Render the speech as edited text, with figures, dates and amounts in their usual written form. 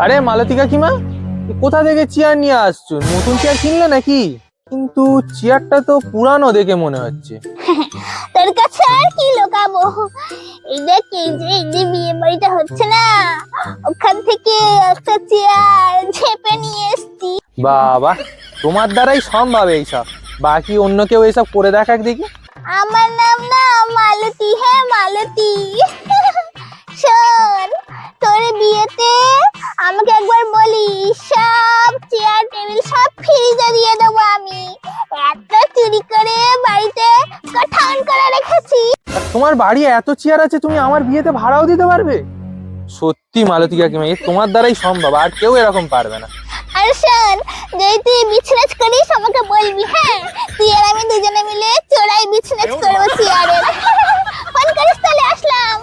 আরে মালতী কাকিমা, কোথা থেকে চেয়ার নিয়ে আসছো? নতুন চেয়ার কিনলে নাকি? কিন্তু চেয়ারটা তো পুরানো দেখে মনে হচ্ছে। তোর কাছে আর কি লুকাবো? এই দেখ, এই যে বিয়ে বাড়িটা হচ্ছে না, ওখান থেকে একটা চেয়ার ঝেপে নিয়ে এসছি। বাবা, তোমার দ্বারাই সম্ভব এইসব। বাকি অন্য কেউ এসব করে দেখাক দেখি। আমার নাম না মালতী, হ্যাঁ মালতী। শোন, তোর বিয়েতে আমাকে একবার বলিস, সব চেয়ার টেবিল সব ফ্রিজে দিয়ে দেবো আমি। এত চুরি করে বাড়িতে গঠান করে রেখেছি। আর তোমার বাড়ি এত চেয়ার আছে, তুমি আমার বিয়েতে ভাড়াও দিতে পারবে? সত্যি মালতী কাকিমা, এ তোমার দ্বারাই সম্ভব, আর কেউ এরকম পারবে না। আর শোন, যদি তুই বিজনেস করিস আমাকে বলবি, হ্যাঁ? তুই আর আমি দুজনে মিলে চোরাই বিজনেস করবো চেয়ারের। ফোন করিস তাহলে, আসলাম।